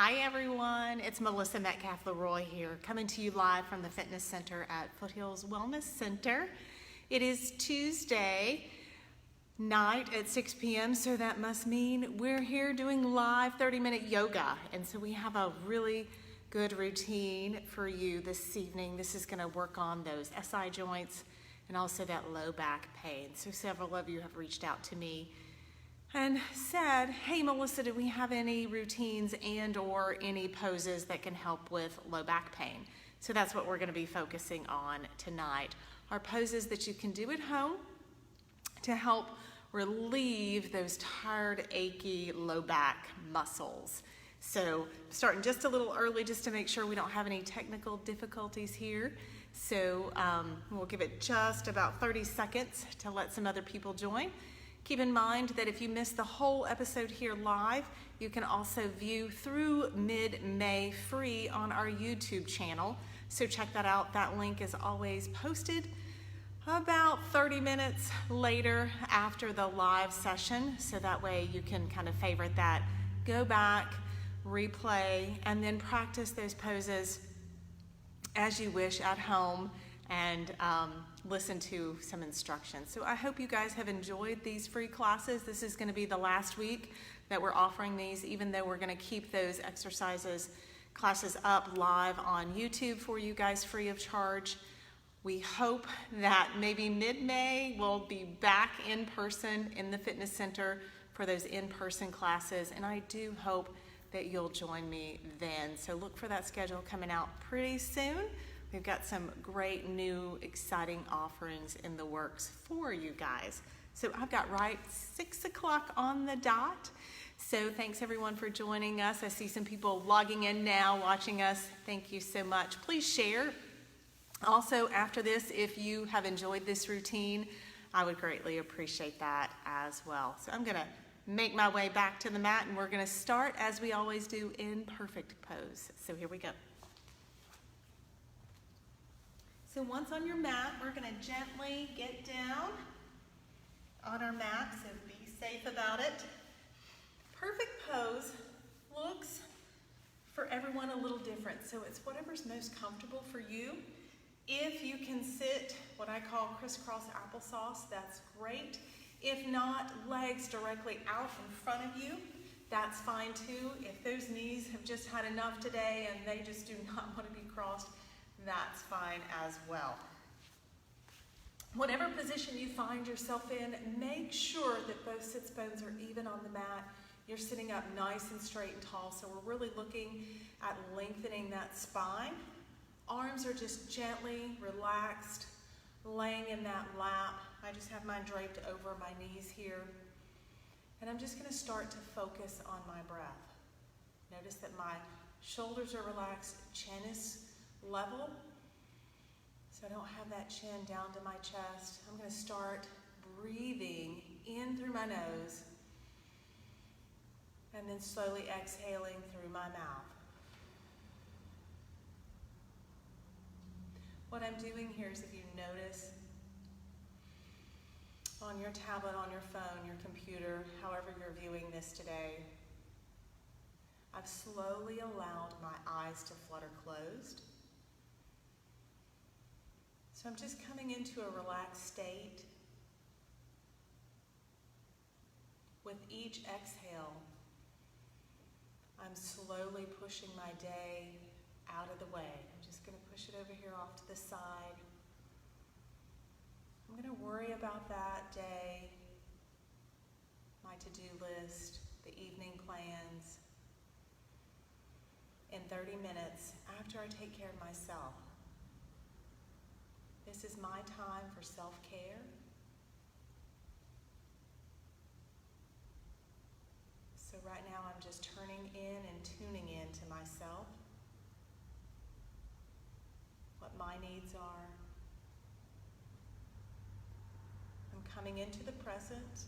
Hi everyone, it's Melissa Metcalf Leroy here, coming to you live from the Fitness Center at Foothills Wellness Center. It is Tuesday night at 6 p.m., so that must mean we're here doing live 30-minute yoga. And so we have a really good routine for you this evening. This is going to work on those SI joints and also that low back pain. So several of you have reached out to me and said, hey Melissa, do we have any routines and or any poses that can help with low back pain? So that's what we're going to be focusing on tonight. Are poses that you can do at home to help relieve those tired, achy low back muscles. So starting just a little early just to make sure we don't have any technical difficulties here. So we'll give it just about 30 seconds to let some other people join. Keep in mind that if you missed the whole episode here live, you can also view through mid-May free on our YouTube channel. So check that out. That link is always posted about 30 minutes later after the live session. So that way you can kind of favorite that, go back, replay, and then practice those poses as you wish at home and listen to some instructions. So I hope you guys have enjoyed these free classes. This is going to be the last week that we're offering these, even though we're going to keep those classes up live on YouTube for you guys free of charge. We hope that maybe mid-May we'll be back in person in the fitness center for those in-person classes, and I do hope that you'll join me then. So look for that schedule coming out pretty soon. We've got some great new exciting offerings in the works for you guys. So I've got right 6 o'clock on the dot. So thanks everyone for joining us. I see some people logging in now, watching us. Thank you so much. Please share. Also after this, if you have enjoyed this routine, I would greatly appreciate that as well. So I'm gonna make my way back to the mat and we're gonna start as we always do in perfect pose. So here we go. So once on your mat, we're going to gently get down on our mat, so be safe about it. Perfect pose looks for everyone a little different, so it's whatever's most comfortable for you. If you can sit what I call crisscross applesauce, that's great. If not, legs directly out in front of you, that's fine too. If those knees have just had enough today and they just do not want to be crossed, that's fine as well. Whatever position you find yourself in, make sure that both sits bones are even on the mat. You're sitting up nice and straight and tall, so we're really looking at lengthening that spine. Arms are just gently relaxed, laying in that lap. I just have mine draped over my knees here. And I'm just going to start to focus on my breath. Notice that my shoulders are relaxed, chin is level, so I don't have that chin down to my chest. I'm going to start breathing in through my nose and then slowly exhaling through my mouth. What I'm doing here is, if you notice, on your tablet, on your phone, your computer, however you're viewing this today, I've slowly allowed my eyes to flutter closed. So I'm just coming into a relaxed state. With each exhale, I'm slowly pushing my day out of the way. I'm just going to push it over here off to the side. I'm going to worry about that day, my to-do list, the evening plans, in 30 minutes after I take care of myself. This is my time for self-care. So right now I'm just turning in and tuning in to myself, what my needs are. I'm coming into the present,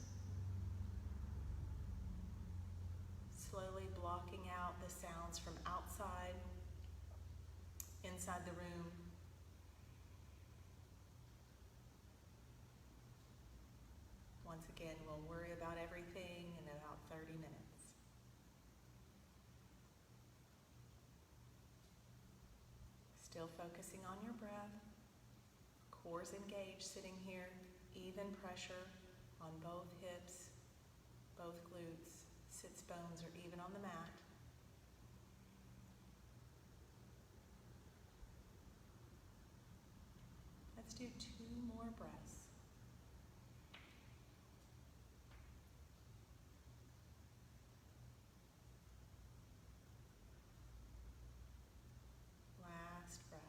slowly blocking out the sounds from outside, inside the room. Once again, we'll worry about everything in about 30 minutes. Still focusing on your breath. Core's engaged sitting here. Even pressure on both hips, both glutes. Sits bones are even on the mat. Let's do 2 more breaths. Last breath.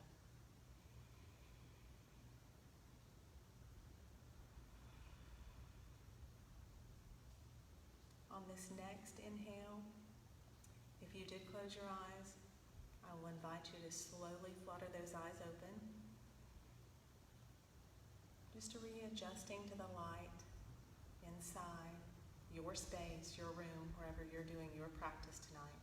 On this next inhale, if you did close your eyes, I will invite you to slowly flutter those eyes open. Just readjusting to the light inside your space, your room, wherever you're doing your practice tonight.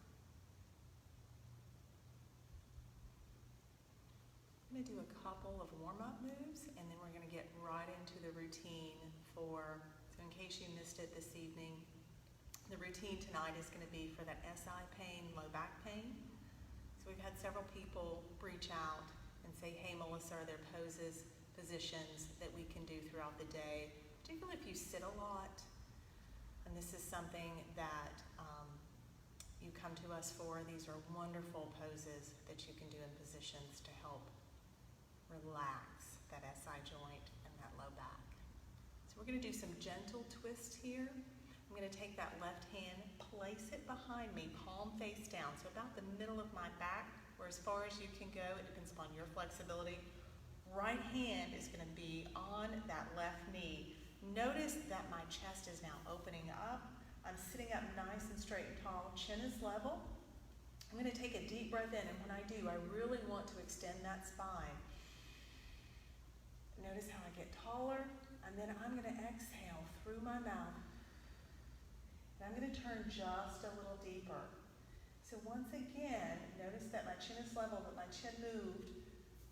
I'm going to do a couple of warm-up moves, and then we're going to get right into the routine so in case you missed it this evening, the routine tonight is going to be for that SI pain, low back pain. So we've had several people reach out and say, hey, Melissa, are there poses, positions that we can do throughout the day, particularly if you sit a lot. And this is something that you come to us for. These are wonderful poses that you can do in positions to help relax that SI joint and that low back. So we're going to do some gentle twists here. I'm going to take that left hand, place it behind me, palm face down, so about the middle of my back, or as far as you can go. It depends upon your flexibility. Right hand is going to be on that left knee. Notice that my chest is now opening up. I'm sitting up nice and straight and tall. Chin is level. I'm going to take a deep breath in, and when I do, I really want to extend that spine. Notice how I get taller, and then I'm going to exhale through my mouth. And I'm going to turn just a little deeper. So once again, notice that my chin is level, but my chin moved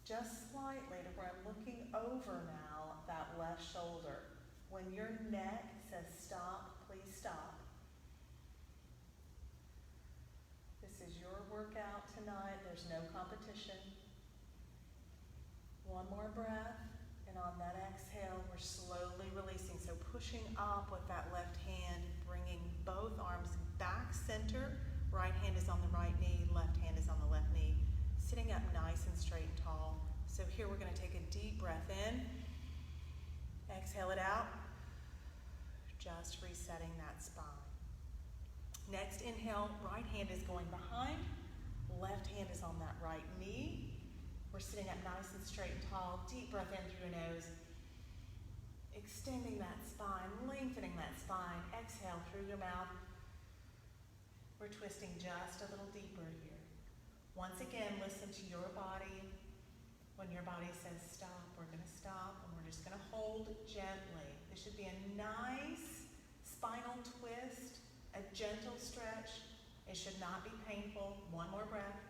just slightly to where I'm looking over now that left shoulder. When your neck says stop, please stop. This is your workout tonight. There's no competition. One more breath, and on that exhale, we're slowly releasing. So pushing up with that left hand, bringing both arms back center. Right hand is on the right knee, left hand is on the left knee. Sitting up nice and straight and tall. So here we're going to take a deep breath in. Exhale it out. Just resetting that spine. Next inhale, right hand is going behind. Left hand is on that right knee. We're sitting up nice and straight and tall. Deep breath in through your nose. Extending that spine, lengthening that spine. Exhale through your mouth. We're twisting just a little deeper here. Once again, listen to your body. When your body says stop, we're going to stop, and we're just going to hold gently. This should be a nice spinal twist, a gentle stretch. It should not be painful. One more breath.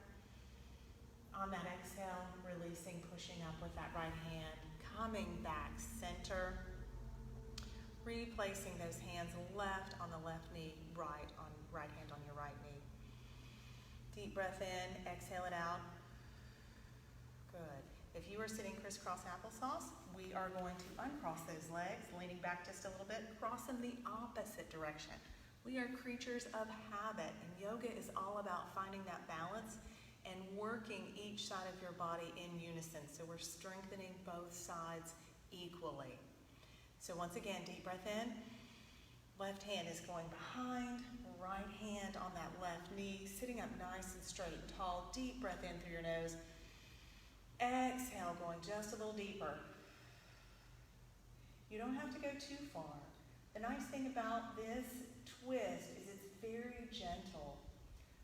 On that exhale, releasing, pushing up with that right hand, coming back center, replacing those hands left on the left knee, right hand on your right knee. Deep breath in, exhale it out. Good. If you are sitting crisscross applesauce, we are going to uncross those legs, leaning back just a little bit, cross them the opposite direction. We are creatures of habit, and yoga is all about finding that balance and working each side of your body in unison. So we're strengthening both sides equally. So once again, deep breath in. Left hand is going behind, right hand on that left knee, sitting up nice and straight and tall. Deep breath in through your nose. Exhale, going just a little deeper. You don't have to go too far. The nice thing about this twist is it's very gentle.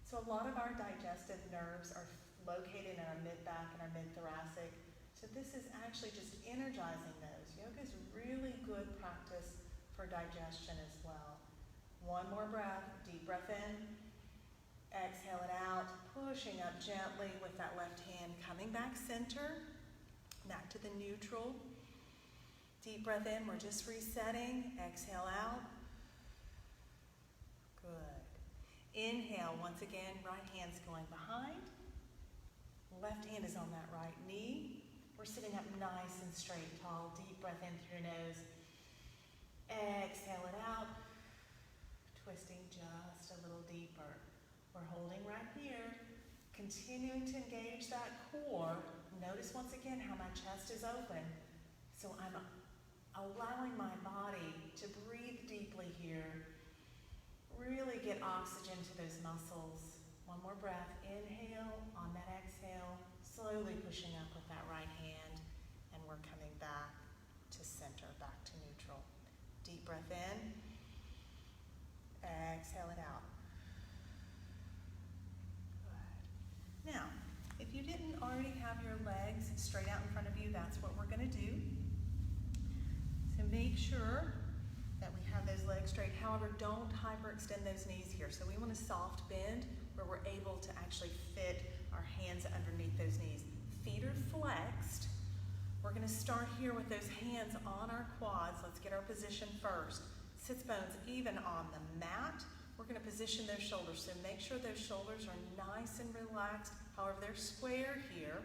So a lot of our digestive nerves are located in our mid-back and our mid-thoracic. So this is actually just energizing those. Yoga is really good practice for digestion as well. One more breath, deep breath in. Exhale it out, pushing up gently with that left hand, coming back center, back to the neutral. Deep breath in, we're just resetting. Exhale out. Good. Inhale, once again, right hand's going behind. Left hand is on that right knee. We're sitting up nice and straight, tall. Deep breath in through your nose. Exhale it out. Twisting just a little deeper. We're holding right here. Continuing to engage that core. Notice once again how my chest is open. So I'm allowing my body to breathe deeply here. Really get oxygen to those muscles. One more breath. Inhale. On that exhale, slowly pushing up with that right hand. And we're coming back to center, back to neutral. Deep breath in. Exhale it out. Good. Now, if you didn't already have your legs straight out in front of you, that's what we're going to do. So make sure that we have those legs straight. However, don't hyperextend those knees here. So we want a soft bend where we're able to actually fit our hands underneath those knees. Feet are flexed. We're going to start here with those hands on our quads. Let's get our position first. Sits bones even on the mat. We're going to position those shoulders. So make sure those shoulders are nice and relaxed. However, they're square here.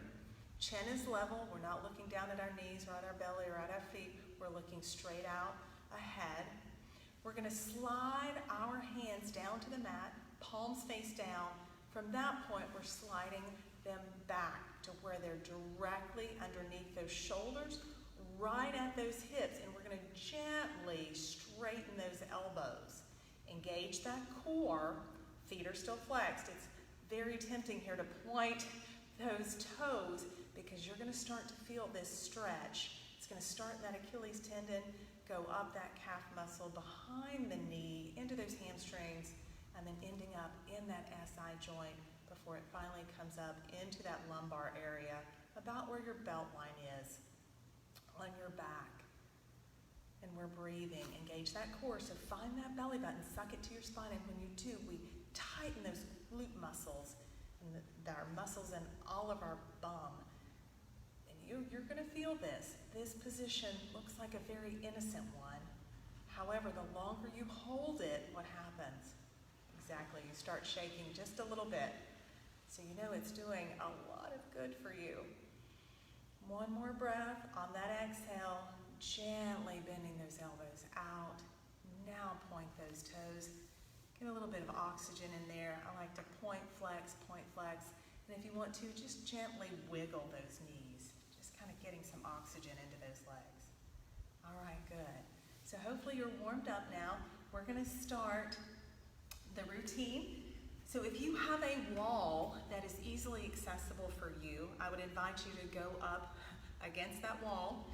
Chin is level. We're not looking down at our knees or at our belly or at our feet. We're looking straight out ahead. We're going to slide our hands down to the mat, palms face down. From that point, we're sliding them back to where they're directly underneath those shoulders, right at those hips, and we're going to gently straighten those elbows. Engage that core. Feet are still flexed. It's very tempting here to point those toes because you're going to start to feel this stretch. It's going to start in that Achilles tendon, go up that calf muscle, behind the knee, into those hamstrings, and then ending up in that SI joint before it finally comes up into that lumbar area, about where your belt line is, on your back. And we're breathing. Engage that core. So find that belly button, suck it to your spine, and when you do, we tighten those glute muscles, and our muscles in all of our bum. You're going to feel this. This position looks like a very innocent one. However, the longer you hold it, what happens? Exactly, you start shaking just a little bit. So you know it's doing a lot of good for you. One more breath. On that exhale, gently bending those elbows out. Now point those toes. Get a little bit of oxygen in there. I like to point, flex, and if you want to, just gently wiggle those knees. Kind of getting some oxygen into those legs. All right, good. So hopefully you're warmed up now. We're going to start the routine. So if you have a wall that is easily accessible for you, I would invite you to go up against that wall.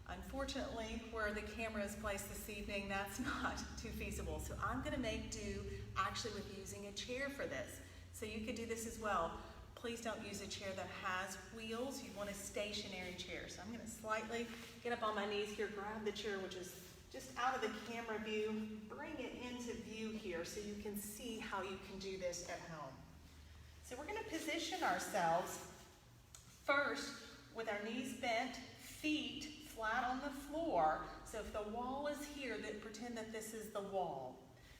Unfortunately, where the camera is placed this evening, that's not too feasible. So I'm going to make do actually with using a chair for this. So you could do this as well. Please don't use a chair that has wheels. You want a stationary chair. So I'm going to slightly get up on my knees here, grab the chair, which is just out of the camera view, bring it into view here so you can see how you can do this at home. So we're going to position ourselves first with our knees bent, feet flat on the floor. So if the wall is here, pretend that this is the wall.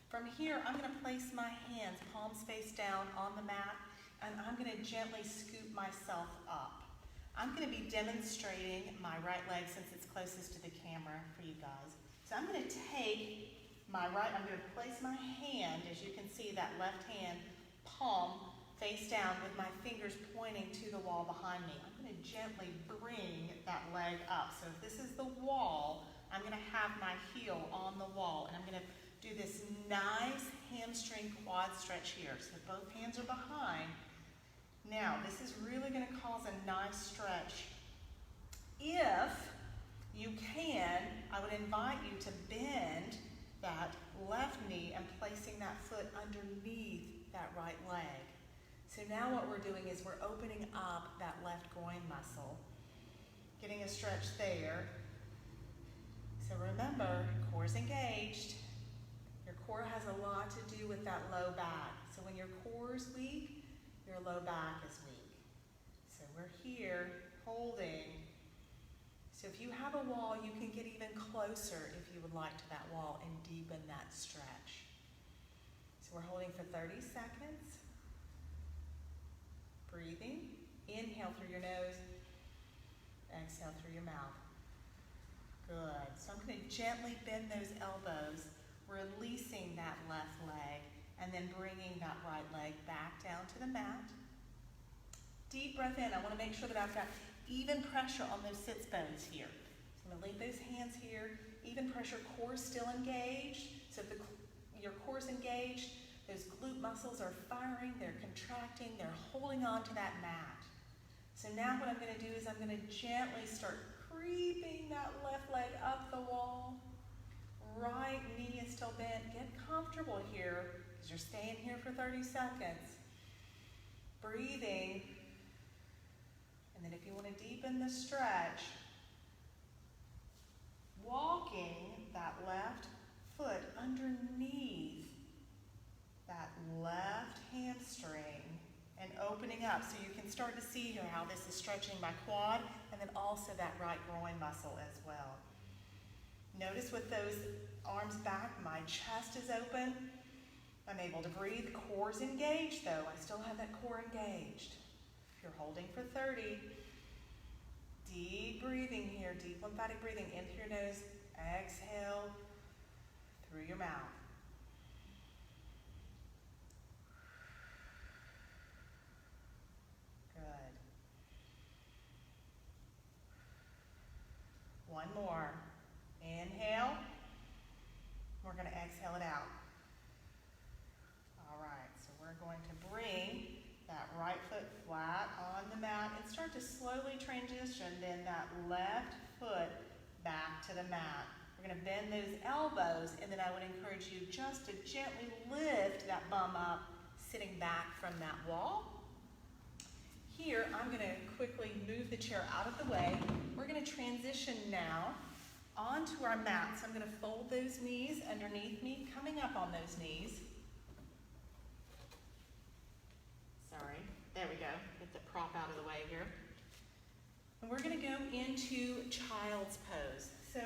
From here, I'm going to place my hands, palms face down on the mat, and I'm going to gently scoop myself up. I'm going to be demonstrating my right leg since it's closest to the camera for you guys. So I'm going to take my right, I'm going to place my hand, as you can see, that left hand, palm face down with my fingers pointing to the wall behind me. I'm going to gently bring that leg up. So if this is the wall, I'm going to have my heel on the wall, and I'm going to do this nice hamstring quad stretch here. So both hands are behind. Now, this is really going to cause a nice stretch. If you can, I would invite you to bend that left knee and placing that foot underneath that right leg. So now what we're doing is we're opening up that left groin muscle, getting a stretch there. So remember, core's engaged. Your core has a lot to do with that low back. So when your core is weak, your low back is weak. So we're here holding. So if you have a wall, you can get even closer if you would like to that wall and deepen that stretch. So we're holding for 30 seconds. Breathing. Inhale through your nose, exhale through your mouth. Good. So I'm going to gently bend those elbows, releasing that left leg, and then bringing that right leg back down to the mat. Deep breath in. I want to make sure that I've got even pressure on those sits bones here. So I'm going to leave those hands here. Even pressure, core still engaged. So if your core is engaged, those glute muscles are firing, they're contracting, they're holding on to that mat. So now what I'm going to do is I'm going to gently start creeping that left leg up the wall. Right knee is still bent. Get comfortable here because you're staying here for 30 seconds. Breathing. And then if you want to deepen the stretch, walking that left foot underneath that left hamstring and opening up so you can start to see here how this is stretching my quad and then also that right groin muscle as well. Notice with those arms back, my chest is open. I'm able to breathe. Core's engaged though. I still have that core engaged. If you're holding for 30, deep breathing here, deep lymphatic breathing into your nose, exhale through your mouth. Good. One more. Inhale. We're going to exhale it out. All right, so we're going to bring that right foot flat on the mat and start to slowly transition then that left foot back to the mat. We're going to bend those elbows and then I would encourage you just to gently lift that bum up, sitting back from that wall. Here, I'm going to quickly move the chair out of the way. We're going to transition now onto our mat. So I'm going to fold those knees underneath me, coming up on those knees. Sorry, there we go. Get the prop out of the way here. And we're going to go into child's pose. So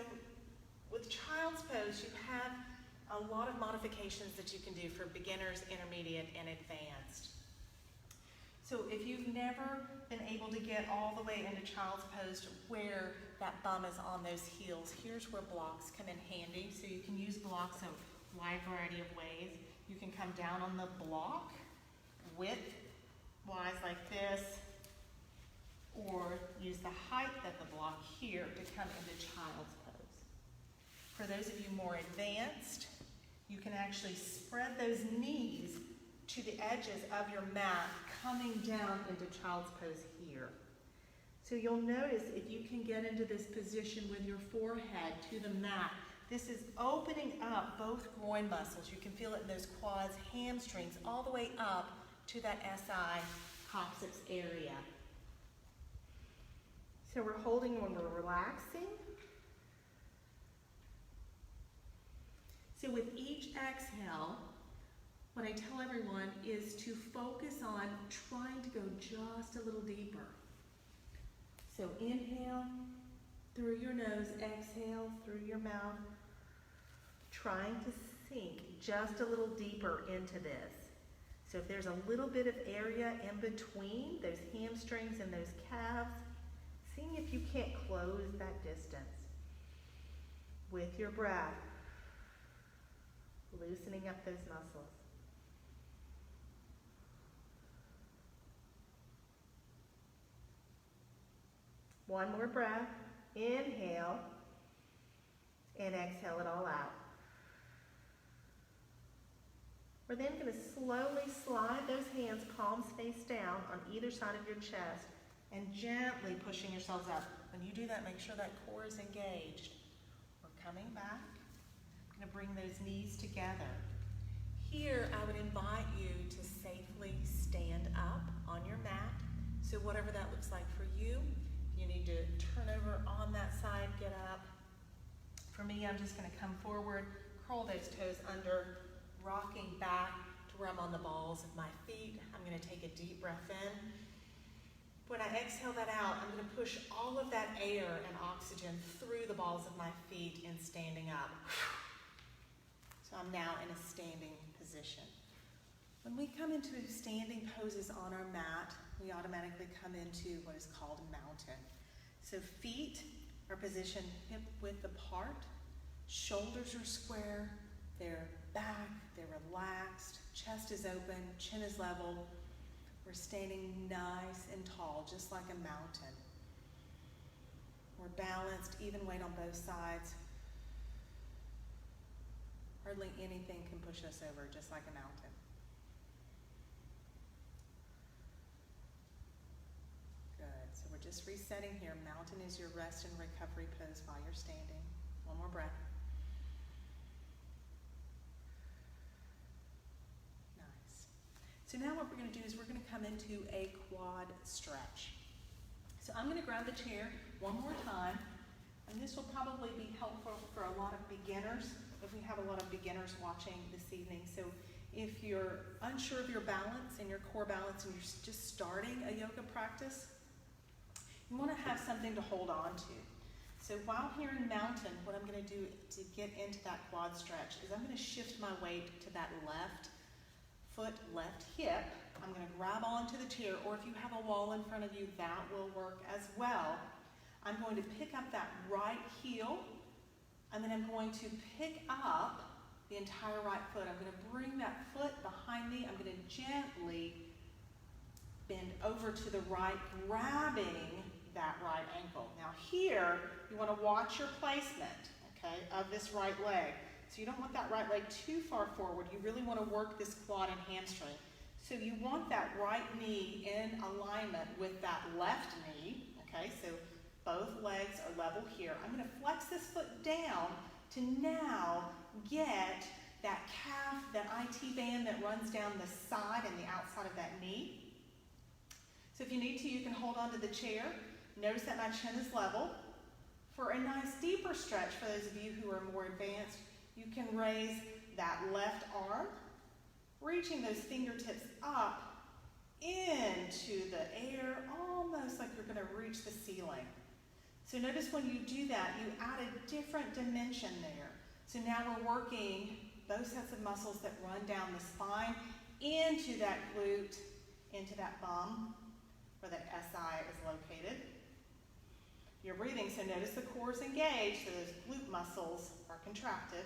with child's pose, you have a lot of modifications that you can do for beginners, intermediate, and advanced. So if you've never been able to get all the way into child's pose to where that bum is on those heels, here's where blocks come in handy. So you can use blocks a wide variety of ways. You can come down on the block width-wise like this, or use the height of the block here to come into child's pose. For those of you more advanced, you can actually spread those knees to the edges of your mat, coming down into child's pose here. So you'll notice if you can get into this position with your forehead to the mat, this is opening up both groin muscles. You can feel it in those quads, hamstrings, all the way up to that SI coccyx area. So we're holding when we're relaxing. So with each exhale, what I tell everyone is to focus on trying to go just a little deeper. So inhale through your nose, exhale through your mouth, trying to sink just a little deeper into this. So if there's a little bit of area in between those hamstrings and those calves, seeing if you can't close that distance with your breath, loosening up those muscles. One more breath. Inhale and exhale it all out. We're then going to slowly slide those hands, palms face down, on either side of your chest and gently pushing yourselves up. When you do that, make sure that core is engaged. We're coming back. I'm going to bring those knees together. Here, I would invite you to safely stand up on your mat. So whatever that looks like for you, you need to turn over on that side, get up. For me, I'm just going to come forward, curl those toes under, rocking back to where I'm on the balls of my feet. I'm going to take a deep breath in. When I exhale that out, I'm going to push all of that air and oxygen through the balls of my feet in standing up. So I'm now in a standing position. When we come into standing poses on our mat, we automatically come into what is called mountain. So feet are positioned hip width apart, shoulders are square, they're back, they're relaxed, chest is open, chin is level. We're standing nice and tall, just like a mountain. We're balanced, even weight on both sides. Hardly anything can push us over, just like a mountain. Good, so we're just resetting here. Mountain is your rest and recovery pose while you're standing. One more breath. Nice. So now what we're gonna do is we're gonna come into a quad stretch. So I'm gonna grab the chair one more time, and this will probably be helpful for a lot of beginners, if we have a lot of beginners watching this evening. So if you're unsure of your balance and your core balance and you're just starting a yoga practice, you want to have something to hold on to. So while here in mountain, what I'm going to do to get into that quad stretch is I'm going to shift my weight to that left foot, left hip. I'm going to grab onto the chair, or if you have a wall in front of you, that will work as well. I'm going to pick up that right heel, and then I'm going to pick up the entire right foot. I'm going to bring that foot behind me. I'm going to gently bend over to the right, grabbing that right ankle. Now here, you want to watch your placement, okay, of this right leg. So you don't want that right leg too far forward. You really want to work this quad and hamstring. So you want that right knee in alignment with that left knee, okay? So both legs are level here. I'm going to flex this foot down to now get that calf, that IT band that runs down the side and the outside of that knee. So if you need to, you can hold onto the chair. Notice that my chin is level. For a nice deeper stretch, for those of you who are more advanced, you can raise that left arm, reaching those fingertips up into the air, almost like you're going to reach the ceiling. So notice when you do that, you add a different dimension there. So now we're working those sets of muscles that run down the spine into that glute, into that bum, where that SI is located. You're breathing, so notice the core is engaged, so those glute muscles are contracted.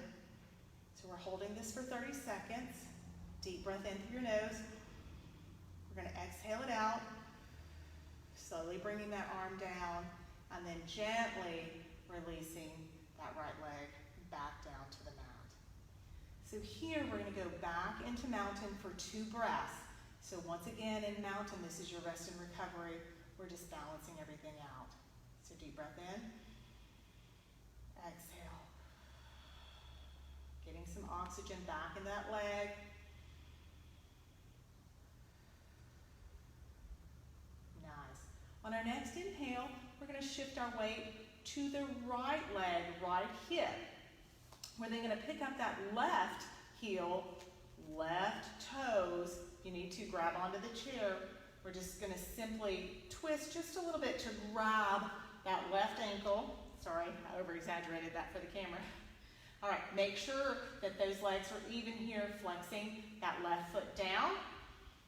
So we're holding this for 30 seconds. Deep breath in through your nose. We're going to exhale it out, slowly bringing that arm down, and then gently releasing that right leg back down to the mat. So here we're going to go back into mountain for 2 breaths. So once again in mountain, this is your rest and recovery. We're just balancing everything out. So deep breath in, exhale. Getting some oxygen back in that leg. Nice. On our next inhale, we're going to shift our weight to the right leg, right hip. We're then going to pick up that left heel, left toes. You need to grab onto the chair. We're just going to simply twist just a little bit to grab that left ankle. Sorry, I over-exaggerated that for the camera. All right, make sure that those legs are even here, flexing that left foot down.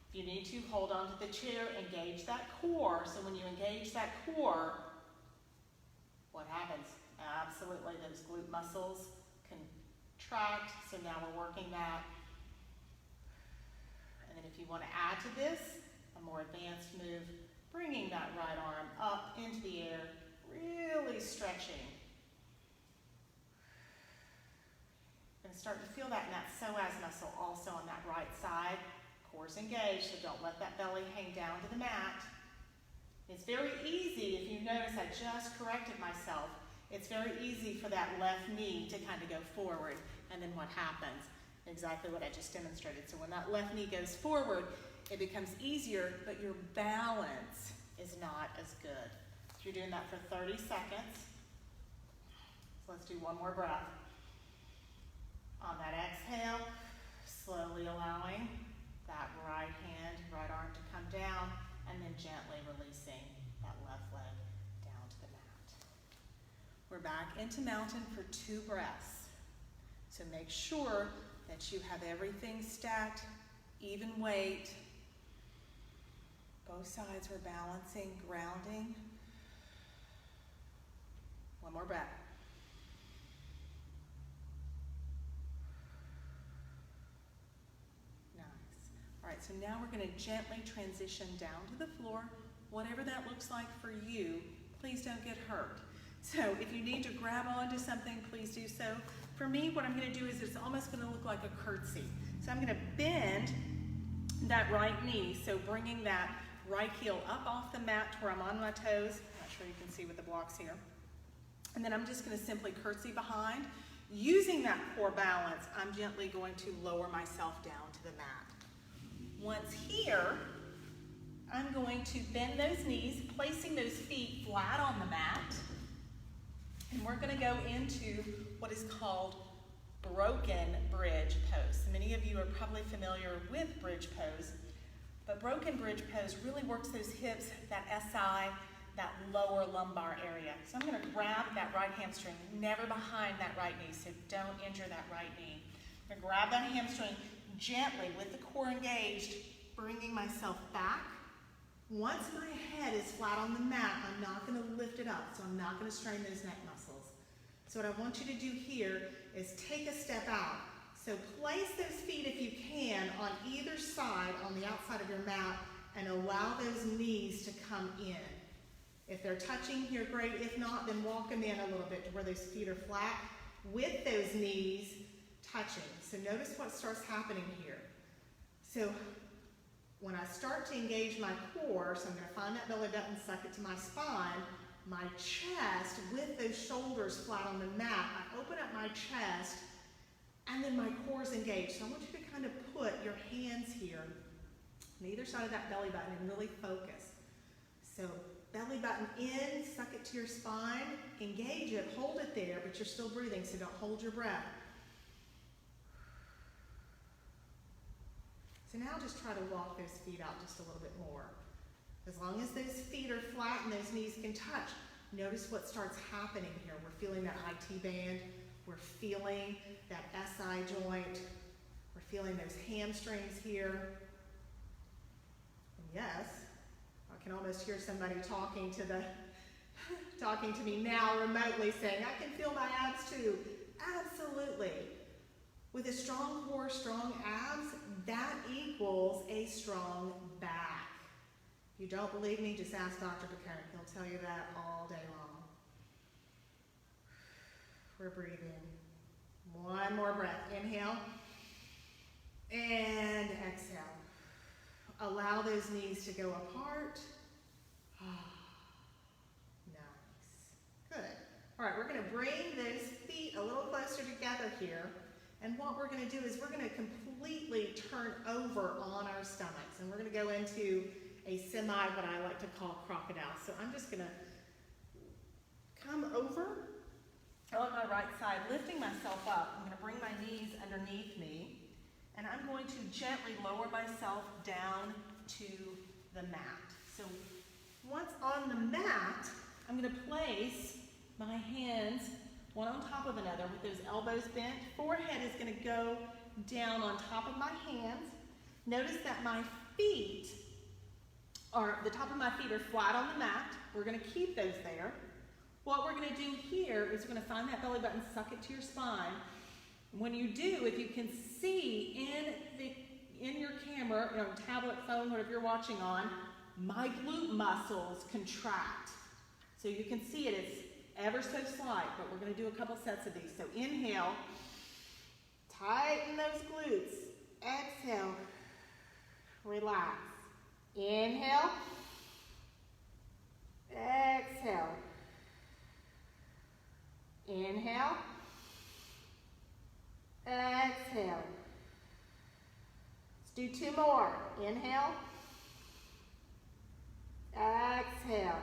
If you need to, hold onto the chair, engage that core. So when you engage that core, what happens? Absolutely, those glute muscles contract. So now we're working that. And then if you want to add to this, a more advanced move, bringing that right arm up into the air, really stretching. You're going to start to feel that in that psoas muscle also on that right side. Core's engaged, so don't let that belly hang down to the mat. It's very easy, if you notice I just corrected myself, it's very easy for that left knee to kind of go forward, and then what happens? Exactly what I just demonstrated. So when that left knee goes forward, it becomes easier, but your balance is not as good. So you're doing that for 30 seconds. So let's do one more breath. On that exhale, slowly allowing that right hand, right arm to come down, and then gently releasing that left leg down to the mat. We're back into mountain for 2 breaths. So make sure that you have everything stacked Even weight. Both sides we're balancing, grounding. One more breath. Nice. All right, so now we're going to gently transition down to the floor. Whatever that looks like for you, please don't get hurt. So if you need to grab onto something, please do so. For me, what I'm going to do is it's almost going to look like a curtsy. So I'm going to bend that right knee, so bringing that right heel up off the mat to where I'm on my toes. I'm not sure you can see with the blocks here. And then I'm just going to simply curtsy behind. Using that core balance, I'm gently going to lower myself down to the mat. Once here, I'm going to bend those knees, placing those feet flat on the mat. And we're going to go into what is called broken bridge pose. Many of you are probably familiar with bridge pose, but broken bridge pose really works those hips, that SI, that lower lumbar area. So I'm going to grab that right hamstring, never behind that right knee, so don't injure that right knee. I'm going to grab that hamstring gently with the core engaged, bringing myself back. Once my head is flat on the mat, I'm not going to lift it up, so I'm not going to strain those neck muscles. So what I want you to do here is take a step out. So place those feet, if you can, on either side on the outside of your mat and allow those knees to come in. If they're touching here, great. If not, then walk them in a little bit to where those feet are flat with those knees touching. So notice what starts happening here. So when I start to engage my core, so I'm going to find that belly button, suck it to my spine, my chest with those shoulders flat on the mat, I open up my chest, and then my core is engaged. So I want you to kind of put your hands here on either side of that belly button and really focus. So belly button in, suck it to your spine, engage it, hold it there, but you're still breathing, so don't hold your breath. So now just try to walk those feet out just a little bit more. As long as those feet are flat and those knees can touch, notice what starts happening here. We're feeling that IT band. We're feeling that SI joint. We're feeling those hamstrings here. And yes, I can almost hear somebody talking to me now remotely saying, I can feel my abs too. Absolutely. With a strong core, strong abs, that equals a strong back. If you don't believe me, just ask Dr. Bacone. He'll tell you that all day long. We're breathing. One more breath. Inhale. And exhale. Allow those knees to go apart. Nice. Good. All right, we're going to bring those feet a little closer together here. And what we're going to do is we're going to completely turn over on our stomachs. And we're going to go into a semi, what I like to call crocodile. So I'm just going to come over on my right side, lifting myself up. I'm going to bring my knees underneath me. And I'm going to gently lower myself down to the mat. So once on the mat, I'm going to place my hands one on top of another with those elbows bent. Forehead is going to go down on top of my hands. Notice that my feet the top of my feet are flat on the mat. We're going to keep those there. What we're going to do here is we're going to find that belly button, suck it to your spine. When you do, if you can see in your camera, tablet, phone, whatever you're watching on, my glute muscles contract. So you can see it, it's ever so slight, but we're going to do a couple sets of these. So inhale, tighten those glutes. Exhale, relax. Inhale, exhale. Inhale, exhale. Let's do two more. Inhale, exhale.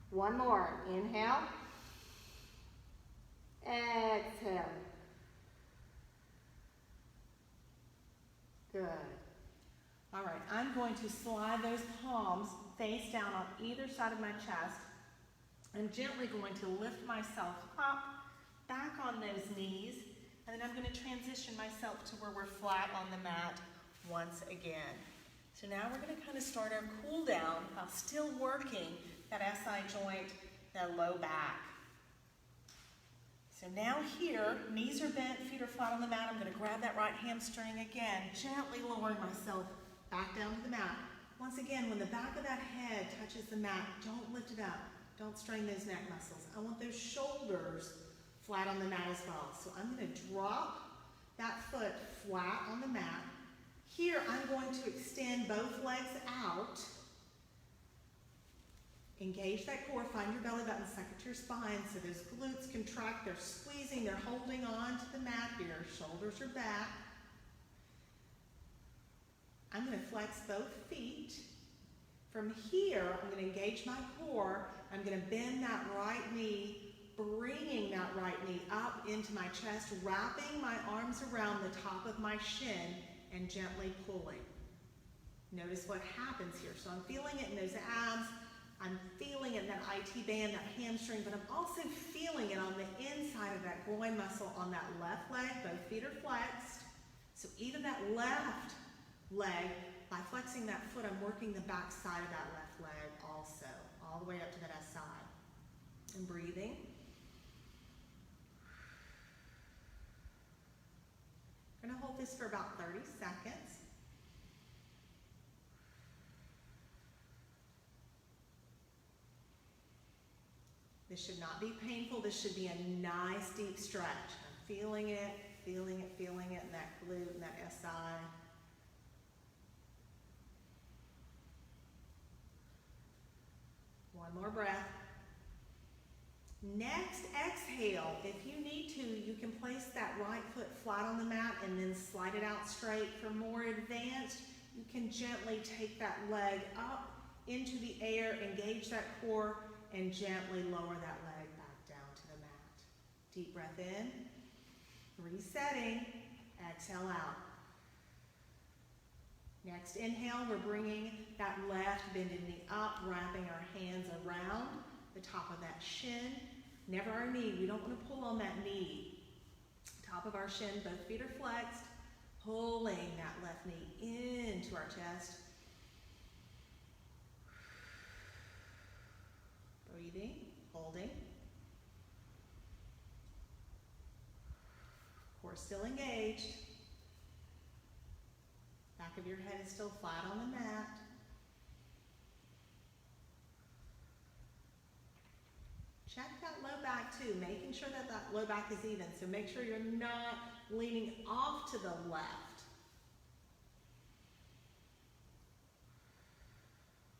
One more. Inhale, exhale. Good. All right, I'm going to slide those palms face down on either side of my chest. I'm gently going to lift myself up, back on those knees, And then I'm going to transition myself to where we're flat on the mat once again. So now we're going to kind of start our cool down while still working that SI joint, that low back. So now here, knees are bent, feet are flat on the mat. I'm going to grab that right hamstring again, gently lowering myself back down to the mat. Once again, when the back of that head touches the mat, don't lift it up. Don't strain those neck muscles. I want those shoulders flat on the mat as well. So I'm going to drop that foot flat on the mat. Here, I'm going to extend both legs out. Engage that core, find your belly button, suck at your spine so those glutes contract, they're squeezing, they're holding on to the mat here. Shoulders are back. I'm going to flex both feet. From here, I'm going to engage my core. I'm going to bend that right knee, bringing that right knee up into my chest, wrapping my arms around the top of my shin and gently pulling. Notice what happens here. So I'm feeling it in those abs. I'm feeling it in that IT band, that hamstring, but I'm also feeling it on the inside of that groin muscle on that left leg. Both feet are flexed. So even that left leg, by flexing that foot, I'm working the back side of that left leg also, all the way up to that SI. And breathing. I'm going to hold this for about 30 seconds. This should not be painful. This should be a nice deep stretch. I'm feeling it, feeling it, feeling it in that glute and that SI. One more breath. Next, exhale. If you need to, you can place that right foot flat on the mat and then slide it out straight. For more advanced, you can gently take that leg up into the air, engage that core, and gently lower that leg back down to the mat. Deep breath in, resetting, exhale out. Next inhale, we're bringing that left bended knee up, wrapping our hands around the top of that shin. Never our knee, we don't want to pull on that knee. Top of our shin, both feet are flexed, pulling that left knee into our chest. Breathing, holding. Core still engaged. Back of your head is still flat on the mat. Check that low back too, making sure that that low back is even. So make sure you're not leaning off to the left.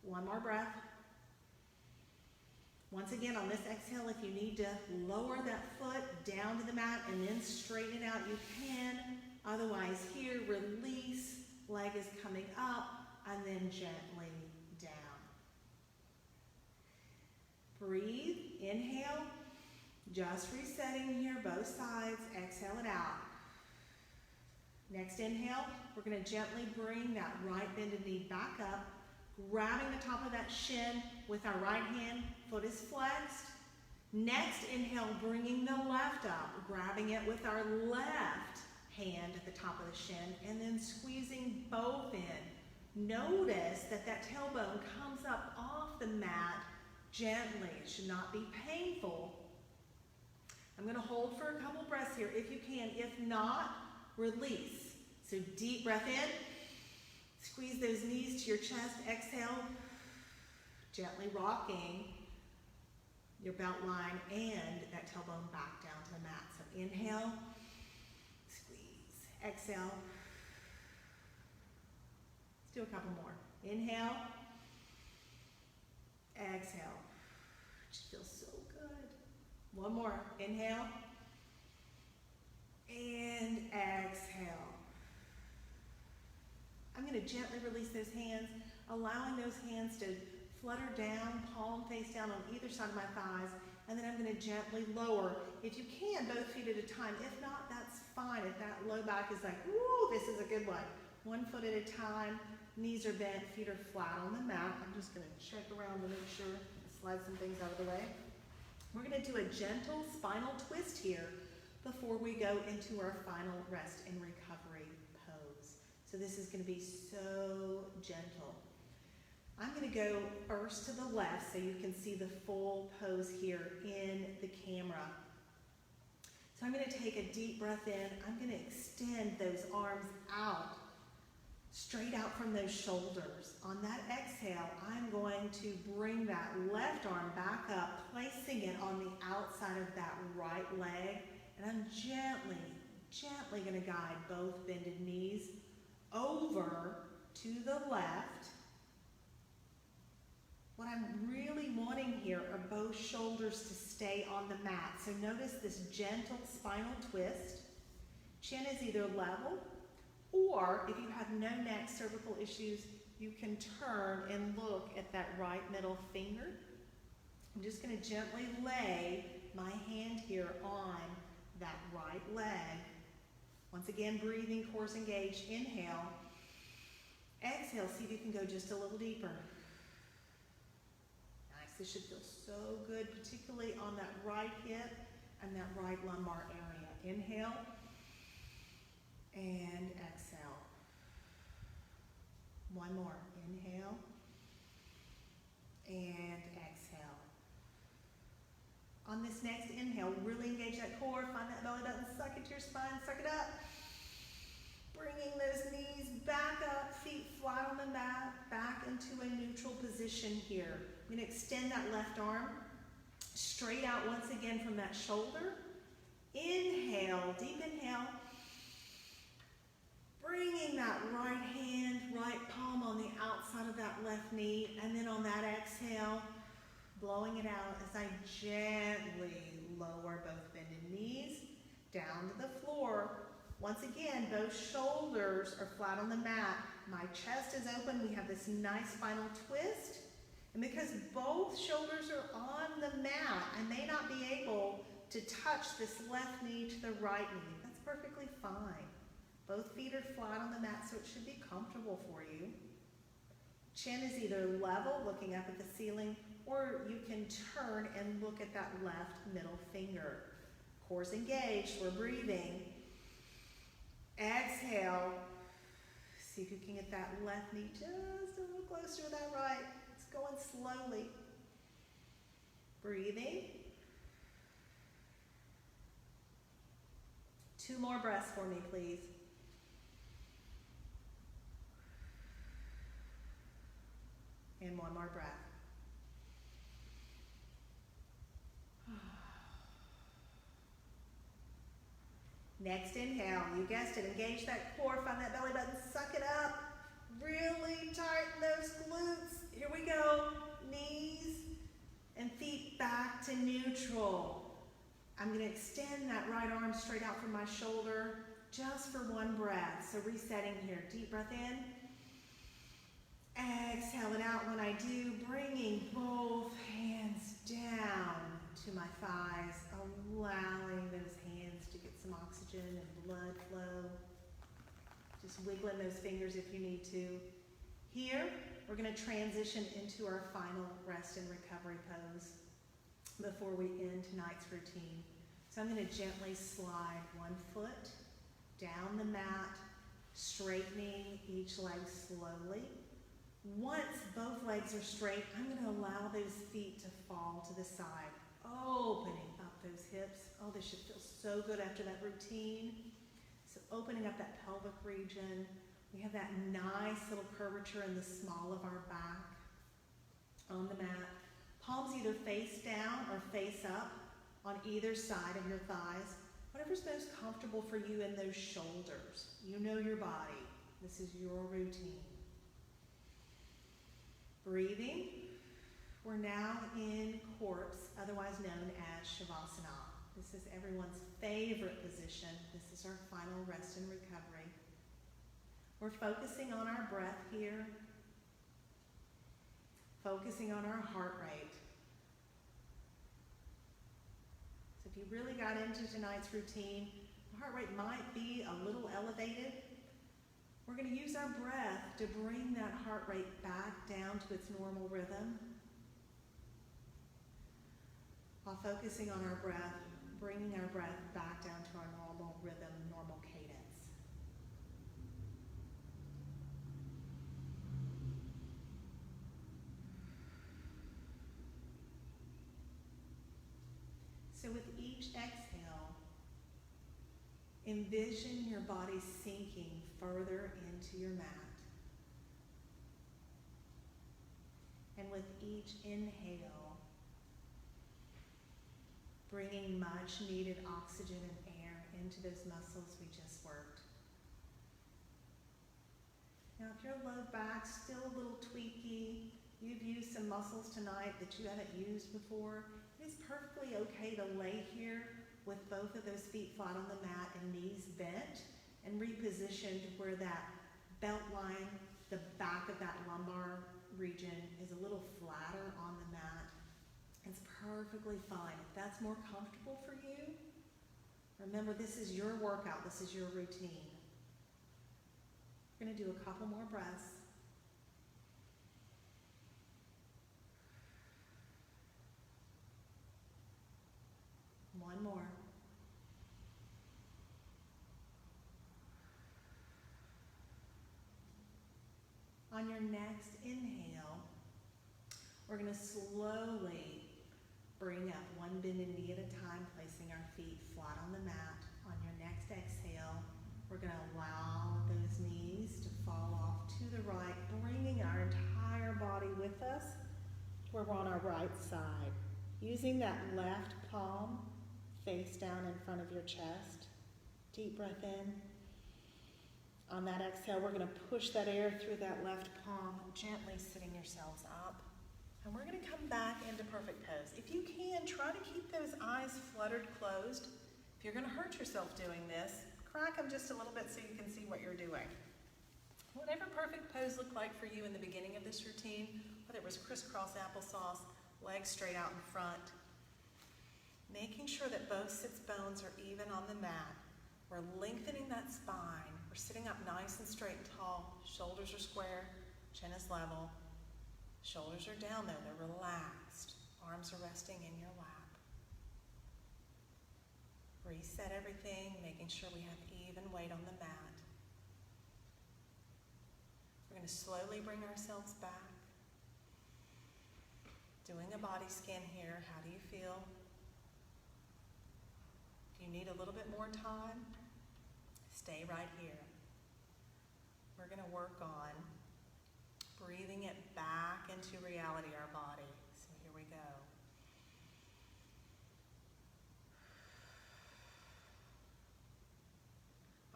One more breath. Once again, on this exhale, if you need to lower that foot down to the mat and then straighten it out, you can. Otherwise, here, release, leg is coming up, and then gently down. Breathe, inhale, just resetting here, both sides, exhale it out. Next inhale, we're going to gently bring that right bended knee back up, grabbing the top of that shin with our right hand, foot is flexed. Next inhale, bringing the left up, grabbing it with our left hand at the top of the shin, and then squeezing both in. Notice that that tailbone comes up off the mat gently. It should not be painful. I'm going to hold for a couple breaths here if you can. If not, release. So deep breath in. Squeeze those knees to your chest. Exhale. Gently rocking your belt line and that tailbone back down to the mat. So inhale. Squeeze. Exhale. Let's do a couple more. Inhale. Exhale. It feels so good. One more. Inhale. And exhale. I'm going to gently release those hands, allowing those hands to flutter down, palm face down on either side of my thighs, and then I'm going to gently lower. If you can, both feet at a time. If not, that's fine. If that low back is like, woo, this is a good one. One foot at a time, knees are bent, feet are flat on the mat. I'm just going to check around to make sure, slide some things out of the way. We're going to do a gentle spinal twist here. before we go into our final rest and recovery pose. So this is going to be so gentle. I'm going to go first to the left so you can see the full pose here in the camera. So I'm going to take a deep breath in. I'm going to extend those arms out, straight out from those shoulders. On that exhale, I'm going to bring that left arm back up, placing it on the outside of that right leg. And I'm gently going to guide both bended knees over to the left. What I'm really wanting here are both shoulders to stay on the mat. So notice this gentle spinal twist. Chin is either level, or if you have no neck cervical issues, you can turn and look at that right middle finger. I'm just going to gently lay my hand here on that right leg. Once again, breathing, cores engaged. Inhale. Exhale, see if you can go just a little deeper. Nice, this should feel so good, particularly on that right hip and that right lumbar area. Inhale and exhale. One more. Inhale and exhale. On this next inhale, really engage that core. Find that belly button. Suck it to your spine. Suck it up. Bringing those knees back up, feet flat on the mat, back into a neutral position here. I'm going to extend that left arm straight out once again from that shoulder. Inhale, deep inhale. Bringing that right hand, right palm on the outside of that left knee, and then on that exhale, blowing it out as I gently lower both bended knees down to the floor. Once again, both shoulders are flat on the mat. My chest is open. We have this nice spinal twist. And because both shoulders are on the mat, I may not be able to touch this left knee to the right knee. That's perfectly fine. Both feet are flat on the mat, so it should be comfortable for you. Chin is either level, looking up at the ceiling, or you can turn and look at that left middle finger. Cores engaged, we're breathing. Exhale. See if you can get that left knee just a little closer to that right. It's going slowly. Breathing. 2 more breaths for me, please. And 1 more breath. Next inhale, you guessed it, engage that core, find that belly button, suck it up. Really tighten those glutes. Here we go. Knees and feet back to neutral. I'm going to extend that right arm straight out from my shoulder just for 1 breath. So resetting here. Deep breath in. Exhale it out when I do, bringing both hands down to my thighs, allowing those hands to get some oxygen and blood flow. Just wiggling those fingers if you need to. Here, we're going to transition into our final rest and recovery pose before we end tonight's routine. So I'm going to gently slide 1 foot down the mat, straightening each leg slowly. Once both legs are straight, I'm going to allow those feet to fall to the side, opening up those hips. Oh, this should feel so good after that routine. So opening up that pelvic region. We have that nice little curvature in the small of our back on the mat. Palms either face down or face up on either side of your thighs. Whatever's most comfortable for you in those shoulders. You know your body. This is your routine. Breathing. We're now in corpse, otherwise known as Shavasana. This is everyone's favorite position. This is our final rest and recovery. We're focusing on our breath here, focusing on our heart rate. So if you really got into tonight's routine, the heart rate might be a little elevated. We're going to use our breath to bring that heart rate back down to its normal rhythm. While focusing on our breath, bringing our breath back down to our normal rhythm, normal cadence. So with each exhale, envision your body sinking further into your mat. And with each inhale, bringing much needed oxygen and air into those muscles we just worked. Now if your low back's still a little tweaky, you've used some muscles tonight that you haven't used before, it is perfectly okay to lay here with both of those feet flat on the mat and knees bent and repositioned where that belt line, the back of that lumbar region is a little flatter on the mat. It's perfectly fine. If that's more comfortable for you, remember this is your workout, this is your routine. We're going to do a couple more breaths. One more. On your next inhale, we're going to slowly bring up one bended knee at a time, placing our feet flat on the mat. On your next exhale, we're going to allow those knees to fall off to the right, bringing our entire body with us where we're on our right side. Using that left palm face down in front of your chest. Deep breath in. On that exhale, we're going to push that air through that left palm, gently sitting yourselves up. And we're going to come back into perfect pose. If you can, try to keep those eyes fluttered closed. If you're going to hurt yourself doing this, crack them just a little bit so you can see what you're doing. Whatever perfect pose looked like for you in the beginning of this routine, whether it was crisscross applesauce, legs straight out in front, making sure that both sits bones are even on the mat. We're lengthening that spine. We're sitting up nice and straight and tall. Shoulders are square, chin is level. Shoulders are down though, they're relaxed. Arms are resting in your lap. Reset everything, making sure we have even weight on the mat. We're going to slowly bring ourselves back. Doing a body scan here. How do you feel? If you need a little bit more time, stay right here. We're going to work on breathing it back into reality, our body. So here we go.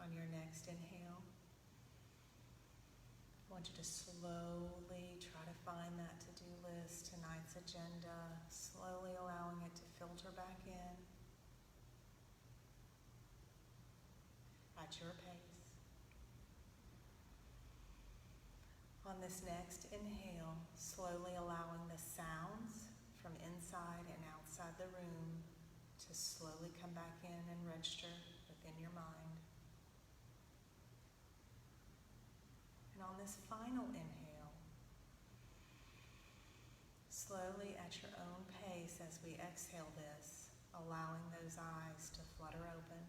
On your next inhale, I want you to slowly try to find that to-do list, tonight's agenda, slowly allowing it to filter back in at your pace. On this next inhale, slowly allowing the sounds from inside and outside the room to slowly come back in and register within your mind. And on this final inhale, slowly at your own pace as we exhale this, allowing those eyes to flutter open,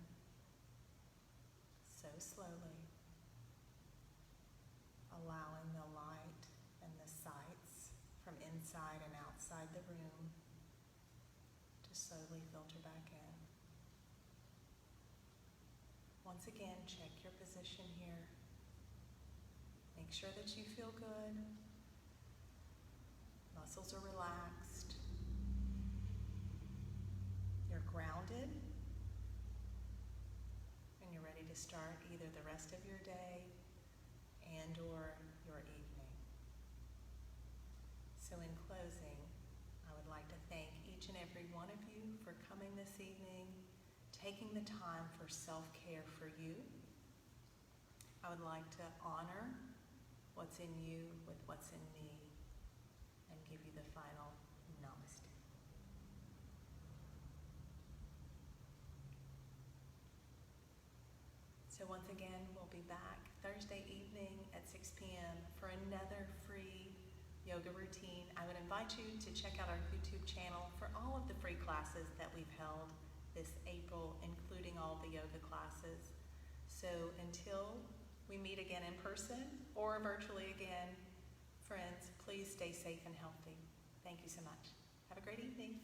so slowly. Allowing the light and the sights from inside and outside the room to slowly filter back in. Once again, check your position here. Make sure that you feel good. Muscles are relaxed. You're grounded. And you're ready to start either the rest of your day and or your evening. So in closing, I would like to thank each and every one of you for coming this evening, taking the time for self-care for you. I would like to honor what's in you with what's in me and give you the final namaste. So once again, we'll be back Thursday evening at 6 p.m. for another free yoga routine. I would invite you to check out our YouTube channel for all of the free classes that we've held this April, including all the yoga classes. So until we meet again in person or virtually again, friends, please stay safe and healthy. Thank you so much. Have a great evening.